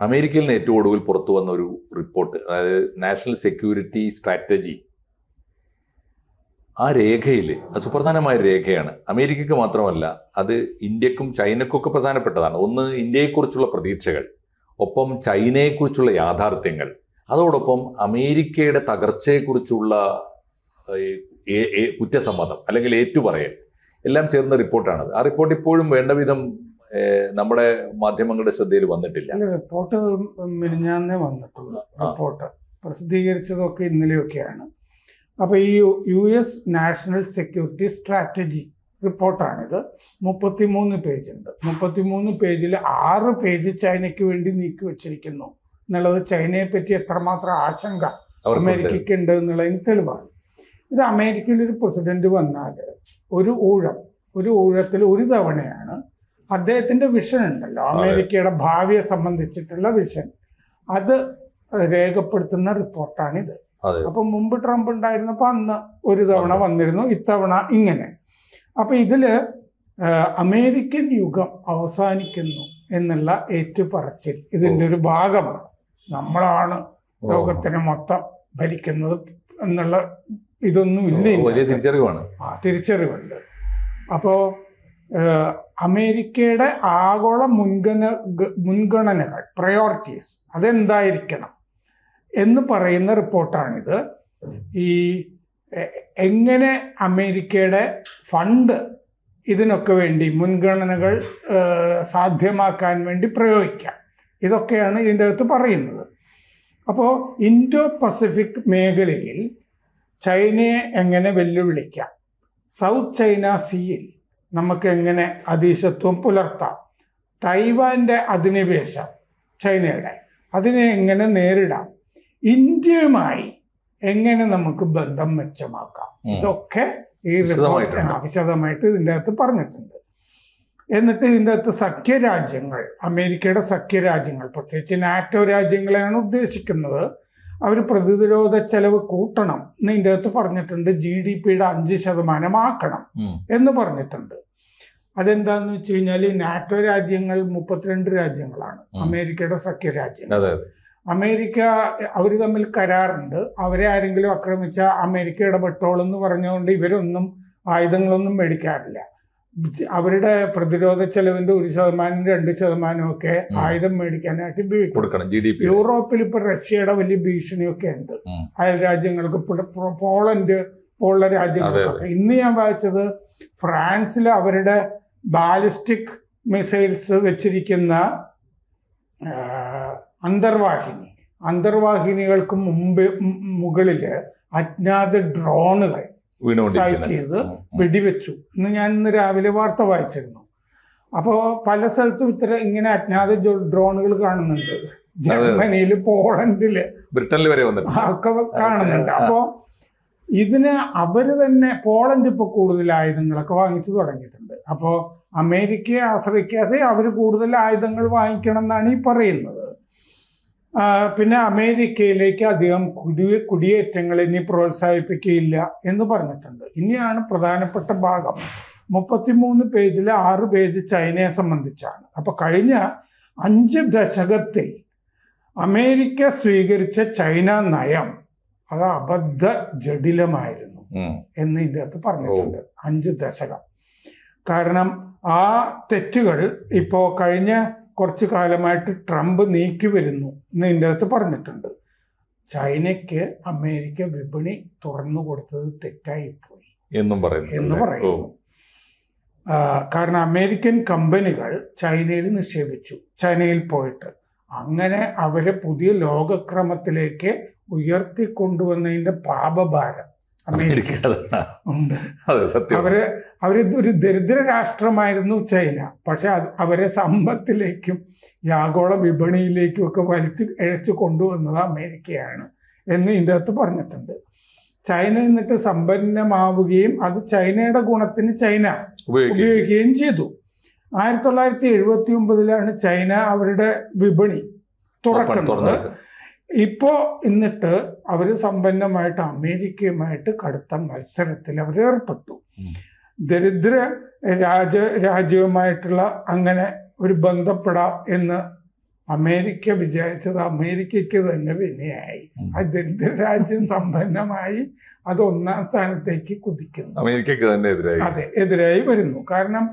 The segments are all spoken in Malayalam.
അമേരിക്കയിൽ നിന്ന് ഏറ്റവും ഒടുവിൽ പുറത്തു വന്ന ഒരു റിപ്പോർട്ട്, അതായത് നാഷണൽ സെക്യൂരിറ്റി സ്ട്രാറ്റജി, ആ രേഖയിൽ അത് സുപ്രധാനമായ രേഖയാണ്. അമേരിക്കക്ക് മാത്രമല്ല, അത് ഇന്ത്യക്കും ചൈനക്കൊക്കെ പ്രധാനപ്പെട്ടതാണ്. ഒന്ന്, ഇന്ത്യയെക്കുറിച്ചുള്ള പ്രതീക്ഷകൾ, ഒപ്പം ചൈനയെക്കുറിച്ചുള്ള യാഥാർത്ഥ്യങ്ങൾ, അതോടൊപ്പം അമേരിക്കയുടെ തകർച്ചയെക്കുറിച്ചുള്ള കുറ്റസമ്മതം അല്ലെങ്കിൽ ഏറ്റുപറയൽ എല്ലാം ചേർന്ന റിപ്പോർട്ടാണത്. ആ റിപ്പോർട്ട് ഇപ്പോഴും വേണ്ട വിധം നമ്മുടെ മാധ്യമങ്ങളുടെ ശ്രദ്ധയിൽ വന്നിട്ടില്ല. റിപ്പോർട്ട് മിനിഞ്ഞാന്നേ വന്നിട്ടുള്ളൂ. റിപ്പോർട്ട് പ്രസിദ്ധീകരിച്ചതൊക്കെ ഇന്നലെയൊക്കെയാണ്. അപ്പോൾ ഈ US നാഷണൽ സെക്യൂരിറ്റി സ്ട്രാറ്റജി റിപ്പോർട്ടാണിത്. 33 പേജുണ്ട്. 33 പേജിൽ 6 പേജ് ചൈനയ്ക്ക് വേണ്ടി നീക്കി വച്ചിരിക്കുന്നു എന്നുള്ളത് ചൈനയെ പറ്റി എത്രമാത്രം ആശങ്ക അമേരിക്കയ്ക്ക് ഉണ്ട് എന്നുള്ളതിന് തെളിവാണ്. ഇത് അമേരിക്കയിൽ ഒരു പ്രസിഡന്റ് വന്നാൽ ഒരു ഊഴത്തിൽ ഒരു തവണയാണ് അദ്ദേഹത്തിൻ്റെ വിഷൻ ഉണ്ടല്ലോ, അമേരിക്കയുടെ ഭാവിയെ സംബന്ധിച്ചിട്ടുള്ള വിഷൻ, അത് രേഖപ്പെടുത്തുന്ന റിപ്പോർട്ടാണിത്. അപ്പം മുമ്പ് ട്രംപ് ഉണ്ടായിരുന്നപ്പോൾ അന്ന് ഒരു തവണ വന്നിരുന്നു, ഇത്തവണ ഇങ്ങനെ. അപ്പം ഇതില് അമേരിക്കൻ യുഗം അവസാനിക്കുന്നു എന്നുള്ള ഏറ്റുപറച്ചിൽ ഇതിൻ്റെ ഒരു ഭാഗമാണ്. നമ്മളാണ് ലോകത്തിനെ മൊത്തം ഭരിക്കുന്നത് എന്നുള്ള ഇതൊന്നും ഇല്ല, തിരിച്ചറിവാണ്. തിരിച്ചറിവുണ്ട്. അപ്പോൾ അമേരിക്കയുടെ ആഗോള മുൻഗണനകൾ, പ്രയോറിറ്റീസ്, അതെന്തായിരിക്കണം എന്ന് പറയുന്ന റിപ്പോർട്ടാണിത്. ഈ എങ്ങനെ അമേരിക്കയുടെ ഫണ്ട് ഇതിനൊക്കെ വേണ്ടി മുൻഗണനകൾ സാധ്യമാക്കാൻ വേണ്ടി പ്രയോഗിക്കാം, ഇതൊക്കെയാണ് ഇതിൻ്റെ അകത്ത് പറയുന്നത്. അപ്പോൾ ഇൻഡോ പസഫിക് മേഖലയിൽ ചൈനയെ എങ്ങനെ വെല്ലുവിളിക്കാം, സൗത്ത് ചൈന സീയിൽ നമുക്ക് എങ്ങനെ അധീശത്വം പുലർത്താം, തൈവാൻ്റെ അധിനിവേശം ചൈനയുടെ അതിനെ എങ്ങനെ നേരിടാം, ഇന്ത്യയുമായി എങ്ങനെ നമുക്ക് ബന്ധം മെച്ചമാക്കാം, ഇതൊക്കെ ഈ വിശദമായിട്ട് ഇതിൻ്റെ അകത്ത് പറഞ്ഞിട്ടുണ്ട്. എന്നിട്ട് ഇതിൻ്റെ അകത്ത് സഖ്യരാജ്യങ്ങൾ, അമേരിക്കയുടെ സഖ്യരാജ്യങ്ങൾ, പ്രത്യേകിച്ച് നാറ്റോ രാജ്യങ്ങളെയാണ് ഉദ്ദേശിക്കുന്നത്, അവർ പ്രതിരോധ ചെലവ് കൂട്ടണം എന്ന് ഇതിൻ്റെ അകത്ത് പറഞ്ഞിട്ടുണ്ട്. GDP-യുടെ 5% ആക്കണം എന്ന് പറഞ്ഞിട്ടുണ്ട്. അതെന്താന്ന് വെച്ച് കഴിഞ്ഞാൽ നാറ്റോ രാജ്യങ്ങൾ 32 രാജ്യങ്ങളാണ്, അമേരിക്കയുടെ സഖ്യരാജ്യങ്ങൾ. അമേരിക്ക അവർ തമ്മിൽ കരാറുണ്ട്. അവരെ ആരെങ്കിലും ആക്രമിച്ചാൽ അമേരിക്ക ഇടപെട്ടോളെന്ന് പറഞ്ഞുകൊണ്ട് ഇവരൊന്നും ആയുധങ്ങളൊന്നും മേടിക്കാറില്ല. അവരുടെ പ്രതിരോധ ചെലവിന്റെ 1%, 2% ഒക്കെ ആയുധം മേടിക്കാനായിട്ട് ഉപയോഗിക്കും. യൂറോപ്പിൽ ഇപ്പൊ റഷ്യയുടെ വലിയ ഭീഷണിയൊക്കെ ഉണ്ട് അയൽ രാജ്യങ്ങൾക്ക്, പോളണ്ട് പോലുള്ള രാജ്യങ്ങൾക്കൊക്കെ. ഇന്ന് ഞാൻ വായിച്ചത് ഫ്രാൻസിൽ അവരുടെ ബാലിസ്റ്റിക് മിസൈൽസ് വെച്ചിരിക്കുന്ന അന്തർവാഹിനികൾക്ക് മുകളിൽ അജ്ഞാത ഡ്രോണുകൾ സൈറ്റ് ചെയ്ത് വെടിവെച്ചു എന്ന് ഞാൻ ഇന്ന് രാവിലെ വാർത്ത വായിച്ചിരുന്നു. അപ്പോൾ പല സ്ഥലത്തും ഇങ്ങനെ അജ്ഞാത ഡ്രോണുകൾ കാണുന്നുണ്ട്. ജർമ്മനിയിൽ, പോളണ്ടില്, ബ്രിട്ടനിൽ വരെ ഒക്കെ കാണുന്നുണ്ട്. അപ്പോൾ ഇതിന് അവര് തന്നെ, പോളണ്ട് ഇപ്പോൾ കൂടുതൽ ആയുധങ്ങളൊക്കെ വാങ്ങിച്ചു തുടങ്ങിയിട്ടുണ്ട്. അപ്പോൾ അമേരിക്കയെ ആശ്രയിക്കാതെ അവർ കൂടുതൽ ആയുധങ്ങൾ വാങ്ങിക്കണം എന്നാണ് ഈ പറയുന്നത്. പിന്നെ അമേരിക്കയിലേക്ക് അധികം കുടിയേറ്റങ്ങൾ ഇനി പ്രോത്സാഹിപ്പിക്കുകയില്ല എന്ന് പറഞ്ഞിട്ടുണ്ട്. ഇനിയാണ് പ്രധാനപ്പെട്ട ഭാഗം. 33 പേജിൽ 6 പേജ് ചൈനയെ സംബന്ധിച്ചാണ്. അപ്പോൾ കഴിഞ്ഞ 5 ദശകത്തിൽ അമേരിക്ക സ്വീകരിച്ച ചൈന നയം അത് അബദ്ധ ജടിലമായിരുന്നു എന്ന് ഇതിൻ്റെ അകത്ത് പറഞ്ഞിട്ടുണ്ട്. 5 ദശകം. കാരണം ആ തെറ്റുകൾ ഇപ്പോൾ കഴിഞ്ഞ കുറച്ചു കാലമായിട്ട് ട്രംപ് നീക്കി വരുന്നു എന്ന് ഇതിൻ്റെ അകത്ത് പറഞ്ഞിട്ടുണ്ട്. ചൈനയ്ക്ക് അമേരിക്ക വിപണി തുറന്നു കൊടുത്തത് തെറ്റായിപ്പോയി എന്ന് പറയുന്നു. കാരണം അമേരിക്കൻ കമ്പനികൾ ചൈനയിൽ നിക്ഷേപിച്ചു, ചൈനയിൽ പോയിട്ട് അങ്ങനെ അവരെ പുതിയ ലോകക്രമത്തിലേക്ക് ഉയർത്തിക്കൊണ്ടുവന്നതിൻ്റെ പാപഭാരം അമേരിക്ക ഉണ്ട്. അവര് ഒരു ദരിദ്ര രാഷ്ട്രമായിരുന്നു ചൈന. പക്ഷെ അവരെ സമ്പത്തിലേക്കും ആഗോള വിപണിയിലേക്കും ഒക്കെ ഇഴച്ചു കൊണ്ടുവന്നത് അമേരിക്കയാണ് എന്ന് ഇതിൻ്റെ അകത്ത് പറഞ്ഞിട്ടുണ്ട്. ചൈന എന്നിട്ട് സമ്പന്നമാവുകയും അത് ചൈനയുടെ ഗുണത്തിന് ചൈന ഉപയോഗിക്കുകയും ചെയ്തു. 1979 ചൈന അവരുടെ വിപണി തുറക്കുന്നത്. എന്നിട്ട് അവർ സമ്പന്നമായിട്ട് അമേരിക്കയുമായിട്ട് കടുത്ത മത്സരത്തിൽ അവർ ഏർപ്പെട്ടു. ദരിദ്ര രാജ്യവുമായിട്ടുള്ള അങ്ങനെ ഒരു ബന്ധപ്പെടാം എന്ന് അമേരിക്ക വിചാരിച്ചത് അമേരിക്കയ്ക്ക് തന്നെ വിനയായി. ആ ദരിദ്ര രാജ്യം സമ്പന്നമായി അത് ഒന്നാം സ്ഥാനത്തേക്ക് കുതിക്കുന്നു. അമേരിക്കയ്ക്ക് തന്നെ എതിരായി. അതെ, എതിരായി വരുന്നു. കാരണം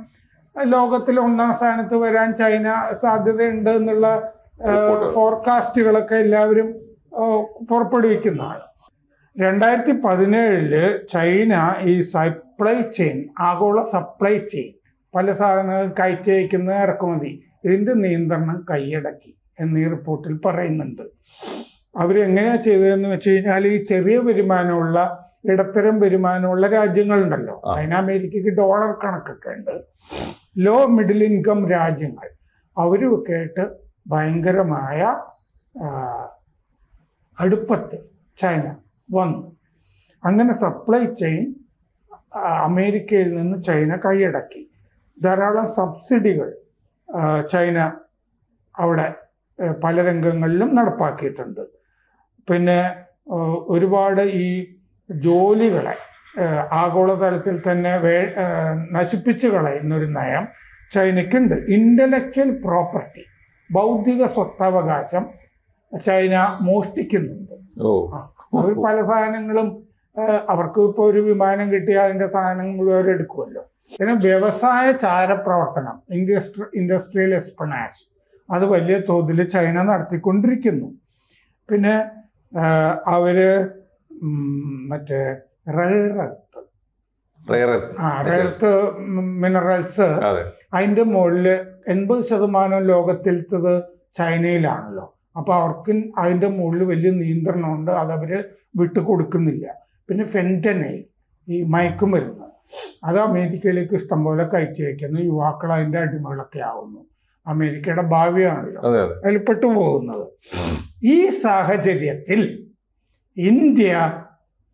ലോകത്തിൽ ഒന്നാം സ്ഥാനത്ത് വരാൻ ചൈന സാധ്യതയുണ്ട് എന്നുള്ള ഫോർകാസ്റ്റുകളൊക്കെ എല്ലാവരും പുറപ്പെടുവിക്കുന്നതാണ്. 2017 ചൈന ഈ സപ്ലൈ ചെയിൻ, ആഗോള സപ്ലൈ ചെയിൻ, പല സാധനങ്ങൾ കയറ്റി അയക്കുന്ന ഇറക്കുമതി, ഇതിൻ്റെ നിയന്ത്രണം കൈയടക്കി എന്നീ റിപ്പോർട്ടിൽ പറയുന്നുണ്ട്. അവരെങ്ങനെയാ ചെയ്തതെന്ന് വെച്ച് കഴിഞ്ഞാൽ ഈ ചെറിയ വരുമാനമുള്ള, ഇടത്തരം വരുമാനമുള്ള രാജ്യങ്ങളുണ്ടല്ലോ, അതിന് അമേരിക്കയ്ക്ക് ഡോളർ കണക്കൊക്കെ ഉണ്ട്. ലോ മിഡിൽ ഇൻകം രാജ്യങ്ങൾ അവരുമൊക്കെ ആയിട്ട് ഭയങ്കരമായ അടുപ്പത്തിൽ ചൈന വന്നു. അങ്ങനെ സപ്ലൈ ചെയിൻ അമേരിക്കയിൽ നിന്ന് ചൈന കൈയടക്കി. ധാരാളം സബ്സിഡികൾ ചൈന അവിടെ പല രംഗങ്ങളിലും നടപ്പാക്കിയിട്ടുണ്ട്. പിന്നെ ഒരുപാട് ഈ ജോലികളെ ആഗോളതലത്തിൽ തന്നെ നശിപ്പിച്ചു കളയുന്നൊരു നയം ചൈനയ്ക്കുണ്ട്. ഇൻ്റലക്ച്വൽ പ്രോപ്പർട്ടി, ബൗദ്ധിക സ്വത്തവകാശം ചൈന മോഷ്ടിക്കുന്നുണ്ട്. അവർ പല സാധനങ്ങളും, അവർക്ക് ഇപ്പോൾ ഒരു വിമാനം കിട്ടിയാൽ അതിൻ്റെ സാധനങ്ങൾ മുഴുവൻ എടുക്കുമല്ലോ. പിന്നെ വ്യവസായ ചാരപ്രവർത്തനം, ഇൻഡസ്ട്രിയൽ എസ്പണാഷ്, അത് വലിയ തോതിൽ ചൈന നടത്തിക്കൊണ്ടിരിക്കുന്നു. പിന്നെ അവര് മറ്റേ റെയർ എർത്ത് മിനറൽസ്, അതിൻ്റെ മുകളിൽ 80% ലോകത്തിലത്തത് ചൈനയിലാണല്ലോ. അപ്പോൾ അവർക്ക് അതിൻ്റെ മുകളിൽ വലിയ നിയന്ത്രണമുണ്ട്, അതവർ വിട്ടുകൊടുക്കുന്നില്ല. പിന്നെ ഫെന്റനൈൽ, ഈ മയക്കുമരുന്ന്, അത് അമേരിക്കയിലേക്ക് ഇഷ്ടംപോലെ കയറ്റി വയ്ക്കുന്നു. യുവാക്കൾ അതിൻ്റെ അടിമകളൊക്കെ ആവുന്നു. അമേരിക്കയുടെ ഭാവിയാണല്ലോ അതിൽ പെട്ടുപോകുന്നത്. ഈ സാഹചര്യത്തിൽ ഇന്ത്യ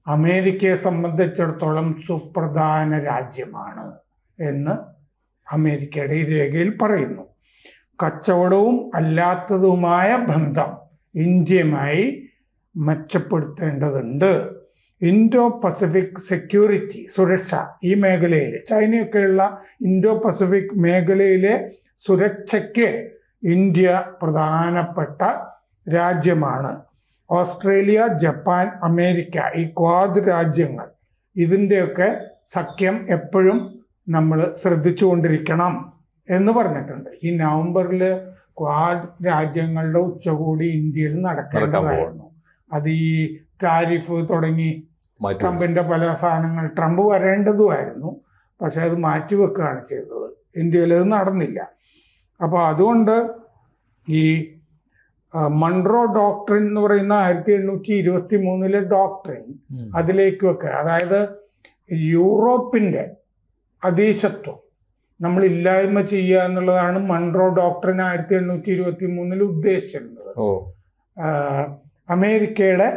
അമേരിക്കയെ സംബന്ധിച്ചിടത്തോളം സുപ്രധാന രാജ്യമാണ് എന്ന് അമേരിക്കയുടെ ഈ രേഖയിൽ പറയുന്നു. കച്ചവടവും അല്ലാത്തതുമായ ബന്ധം ഇന്ത്യയുമായി മെച്ചപ്പെടുത്തേണ്ടതുണ്ട്. ഇൻഡോ പസഫിക് സെക്യൂരിറ്റി, സുരക്ഷ, ഈ മേഖലയിൽ ചൈനയൊക്കെയുള്ള ഇൻഡോ പസഫിക് മേഖലയിലെ സുരക്ഷയ്ക്ക് ഇന്ത്യ പ്രധാനപ്പെട്ട രാജ്യമാണ്. ഓസ്ട്രേലിയ, ജപ്പാൻ, അമേരിക്ക, ഈ ക്വാഡ് രാജ്യങ്ങൾ, ഇതിൻ്റെയൊക്കെ സഖ്യം എപ്പോഴും നമ്മൾ ശ്രദ്ധിച്ചുകൊണ്ടിരിക്കണം എന്ന് പറഞ്ഞിട്ടുണ്ട്. ഈ നവംബറിൽ ക്വാഡ് രാജ്യങ്ങളുടെ ഉച്ചകോടി ഇന്ത്യയിൽ നടക്കേണ്ടതായിരുന്നു. അത് ഈ താരിഫ് തുടങ്ങി ട്രംപിൻ്റെ പല സാധനങ്ങൾ, ട്രംപ് വരേണ്ടതുമായിരുന്നു, പക്ഷെ അത് മാറ്റിവെക്കുകയാണ് ചെയ്തത്. ഇന്ത്യയിൽ അത് നടന്നില്ല. അപ്പോൾ അതുകൊണ്ട് ഈ മൺട്രോ ഡോക്ട്രിൻ എന്ന് പറയുന്ന 1823 ഡോക്ട്രിൻ, അതിലേക്കൊക്കെ, അതായത് യൂറോപ്പിൻ്റെ അധീശത്വം നമ്മൾ ഇല്ലായ്മ ചെയ്യുക എന്നുള്ളതാണ് മൺട്രോ ഡോക്ട്രിൻ 1823 ഉദ്ദേശിച്ചിരുന്നത്. അമേരിക്കയുടെ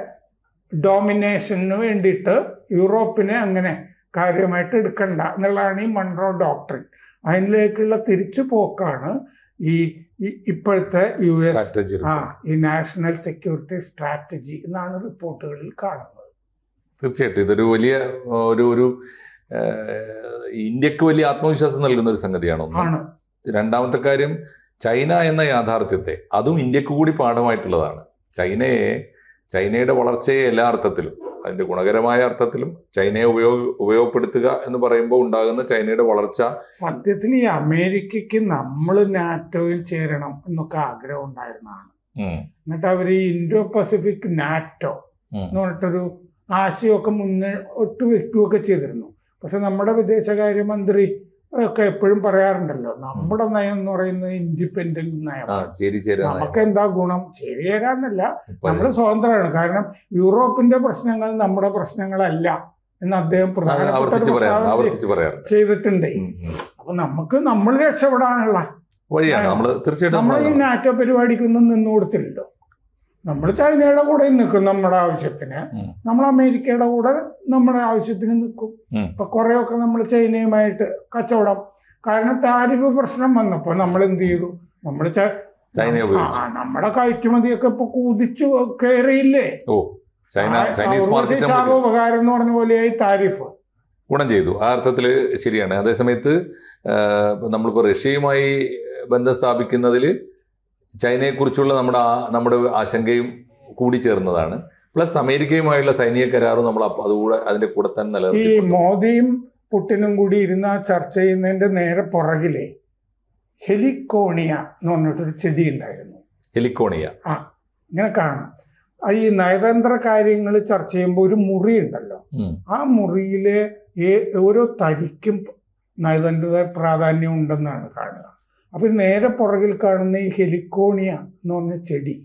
ഡോമിനേഷന് വേണ്ടിയിട്ട് യൂറോപ്പിനെ അങ്ങനെ കാര്യമായിട്ട് എടുക്കണ്ട എന്നുള്ളതാണ് ഈ മൺട്രോ ഡോക്ട്രിൻ. അതിലേക്കുള്ള തിരിച്ചു പോക്കാണ് ഈ ഇപ്പോഴത്തെ US ഈ നാഷണൽ സെക്യൂരിറ്റി സ്ട്രാറ്റജി എന്നാണ് റിപ്പോർട്ടുകളിൽ കാണുന്നത്. തീർച്ചയായിട്ടും ഇതൊരു വലിയ ഒരു ഇന്ത്യക്ക് വലിയ ആത്മവിശ്വാസം നൽകുന്ന ഒരു സംഗതിയാണ്. രണ്ടാമത്തെ കാര്യം, ചൈന എന്ന യാഥാർത്ഥ്യത്തെ, അതും ഇന്ത്യക്ക് കൂടി പാഠമായിട്ടുള്ളതാണ്. ചൈനയുടെ വളർച്ചയെ എല്ലാ അർത്ഥത്തിലും, അതിൻ്റെ ഗുണകരമായ അർത്ഥത്തിലും ചൈനയെ ഉപയോഗപ്പെടുത്തുക എന്ന് പറയുമ്പോൾ ഉണ്ടാകുന്ന ചൈനയുടെ വളർച്ച, സത്യത്തിൽ ഈ അമേരിക്കയ്ക്ക് നമ്മൾ നാറ്റോയിൽ ചേരണം എന്നൊക്കെ ആഗ്രഹം ഉണ്ടായിരുന്നതാണ്. എന്നിട്ട് അവർ ഈ ഇൻഡോ പസഫിക് നാറ്റോ എന്ന് പറഞ്ഞിട്ടൊരു ആശയമൊക്കെ മുന്നോട്ട് വെക്കുകയൊക്കെ ചെയ്തിരുന്നു. പക്ഷെ നമ്മുടെ വിദേശകാര്യമന്ത്രി ഒക്കെ എപ്പോഴും പറയാറുണ്ടല്ലോ, നമ്മുടെ നയം എന്ന് പറയുന്നത് ഇൻഡിപെൻഡന്റ് നയം. നമുക്ക് എന്താ ഗുണം? ചേരിയേരാന്നല്ല, നമ്മൾ സ്വതന്ത്രമാണ്. കാരണം യൂറോപ്പിന്റെ പ്രശ്നങ്ങൾ നമ്മുടെ പ്രശ്നങ്ങളല്ല എന്ന് അദ്ദേഹം ചെയ്തിട്ടുണ്ട്. അപ്പൊ നമുക്ക് നമ്മൾ രക്ഷപ്പെടാനുള്ള നമ്മൾ ഈ നാറ്റോ പരിപാടിക്കൊന്നും നിന്നു കൊടുത്തില്ലല്ലോ. നമ്മൾ ചൈനയുടെ കൂടെ നിൽക്കും നമ്മുടെ ആവശ്യത്തിന്, നമ്മൾ അമേരിക്കയുടെ കൂടെ നമ്മുടെ ആവശ്യത്തിന് നിൽക്കും. ഇപ്പൊ കുറെയൊക്കെ നമ്മൾ ചൈനയുമായിട്ട് കച്ചവടം, കാരണം താരിഫ് പ്രശ്നം വന്നപ്പോ നമ്മൾ എന്ത് ചെയ്തു? നമ്മൾ നമ്മുടെ കയറ്റുമതിയൊക്കെ ഇപ്പൊ കുതിച്ചു കയറിയില്ലേ? ഉപകാരം എന്ന് പറഞ്ഞ പോലെയായി താരിഫ് ഗുണം ചെയ്തു. ആ അർത്ഥത്തിൽ ശരിയാണ്. അതേസമയത്ത് നമ്മളിപ്പോൾ റഷ്യയുമായി ബന്ധം സ്ഥാപിക്കുന്നതിൽ ചൈനയെക്കുറിച്ചുള്ള നമ്മുടെ ആശങ്കയും കൂടി ചേർന്നതാണ്. പ്ലസ് അമേരിക്കയുമായുള്ള സൈനിക കരാറും നമ്മൾ അതുകൂടെ അതിന്റെ കൂടെ തന്നെ ഈ നിലനിർത്തി. മോദിയും പുടിനും കൂടി ഇരുന്ന് ആ ചർച്ച ചെയ്യുന്നതിന്റെ നേരെ പുറകിലെ ഹെലിക്കോണിയ എന്ന് പറഞ്ഞിട്ടൊരു ചെടി ഉണ്ടായിരുന്നു. ഹെലിക്കോണിയ ഇങ്ങനെ കാണാം. ഈ നയതന്ത്ര കാര്യങ്ങൾ ചർച്ച ചെയ്യുമ്പോൾ ഒരു മുറി ഉണ്ടല്ലോ, ആ മുറിയിലെ ഓരോ തരിക്കും നയതന്ത്ര പ്രാധാന്യം ഉണ്ടെന്നാണ് കാണുക. അപ്പൊ നേരെ പുറകിൽ കാണുന്ന ഈ ഹെലിക്കോണിയ എന്ന് പറഞ്ഞ ചെടി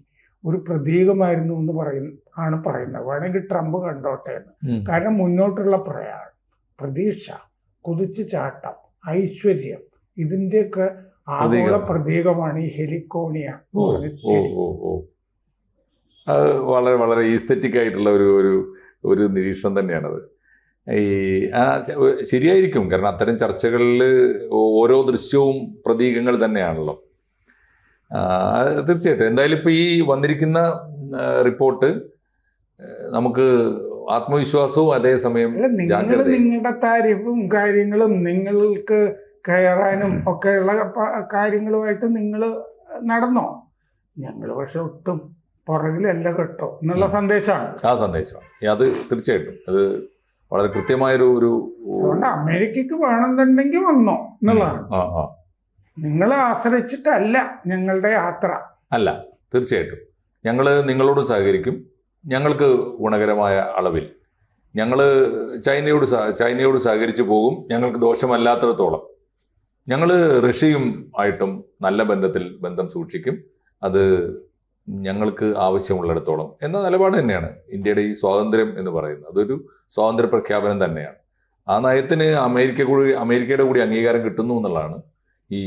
ഒരു പ്രതീകമായിരുന്നു എന്ന് പറയുന്നത്. വേണമെങ്കിൽ ട്രംപ് കണ്ടോട്ടെ എന്ന്. കാരണം മുന്നോട്ടുള്ള പ്രതീക്ഷ, കുതിച്ചു ചാട്ടം, ഐശ്വര്യം, ഇതിന്റെയൊക്കെ ആഗോള പ്രതീകമാണ് ഈ ഹെലിക്കോണിയ എന്ന് പറഞ്ഞ ചെടി. അത് വളരെ വളരെ ഈസ്തെറ്റിക് ആയിട്ടുള്ള ഒരു നിരീക്ഷണം തന്നെയാണത്. ശരിയായിരിക്കും. കാരണം അത്തരം ചർച്ചകളിൽ ഓരോ ദൃശ്യവും പ്രതീകങ്ങൾ തന്നെയാണല്ലോ. തീർച്ചയായിട്ടും. എന്തായാലും ഇപ്പോൾ ഈ വന്നിരിക്കുന്ന റിപ്പോർട്ട് നമുക്ക് ആത്മവിശ്വാസവും അതേസമയം നിങ്ങളുടെ താരിഫും കാര്യങ്ങളും നിങ്ങൾക്ക് കയറാനും ഒക്കെയുള്ള കാര്യങ്ങളുമായിട്ട് നിങ്ങൾ നടന്നോ? ഞങ്ങൾ പക്ഷെ ഒട്ടും പുറകിലല്ല കേട്ടോ എന്നുള്ള സന്ദേശമാണ്. ആ സന്ദേശമാണ് അത്. തീർച്ചയായിട്ടും അത് വളരെ കൃത്യമായൊരു അതുകൊണ്ട് അമേരിക്കക്ക് വേണമെന്നുണ്ടെങ്കിൽ വന്നോ എന്നുള്ളതാണ്. നിങ്ങളെ ആശ്രയിച്ചിട്ടല്ല ഞങ്ങളുടെ യാത്ര. അല്ല, തീർച്ചയായിട്ടും ഞങ്ങൾ നിങ്ങളോട് സഹകരിക്കും. ഞങ്ങൾക്ക് ഗുണകരമായ അളവിൽ ഞങ്ങൾ ചൈനയോട് സഹകരിച്ചു പോകും. ഞങ്ങൾക്ക് ദോഷമല്ലാത്തിടത്തോളം ഞങ്ങൾ റഷ്യയും ആയിട്ടും നല്ല ബന്ധം സൂക്ഷിക്കും. അത് ഞങ്ങൾക്ക് ആവശ്യമുള്ളിടത്തോളം എന്ന നിലപാട് തന്നെയാണ് ഇന്ത്യയുടെ ഈ സ്വാതന്ത്ര്യം എന്ന് പറയുന്നത്. അതൊരു സ്വാതന്ത്ര്യ പ്രഖ്യാപനം തന്നെയാണ്. ആ നയത്തിന് അമേരിക്കയുടെ കൂടി അംഗീകാരം കിട്ടുന്നു എന്നുള്ളതാണ് ഈ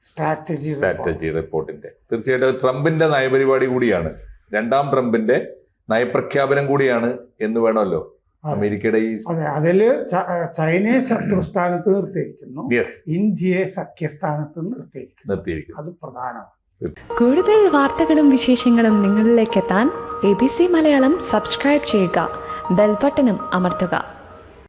സ്ട്രാറ്റജി റിപ്പോർട്ടിന്റെ. തീർച്ചയായിട്ടും ട്രംപിന്റെ നയപരിപാടി കൂടിയാണ്, രണ്ടാം ട്രംപിന്റെ നയപ്രഖ്യാപനം കൂടിയാണ് എന്ന് വേണമല്ലോ അമേരിക്കയുടെ ഈ. അതില് ചൈനയെ ശത്രുസ്ഥാനത്ത് നിർത്തിയിരിക്കുന്നു, ഇന്ത്യയെ സഖ്യസ്ഥാനത്ത് നിർത്തിയിരിക്കുന്നു. അത് പ്രധാനമാണ്. കൂടുതൽ വാർത്തകളും വിശേഷങ്ങളും നിങ്ങളിലേക്ക് എത്താൻ ABC മലയാളം സബ്സ്ക്രൈബ് ചെയ്യുക, ബെൽ ബട്ടണും അമർത്തുക.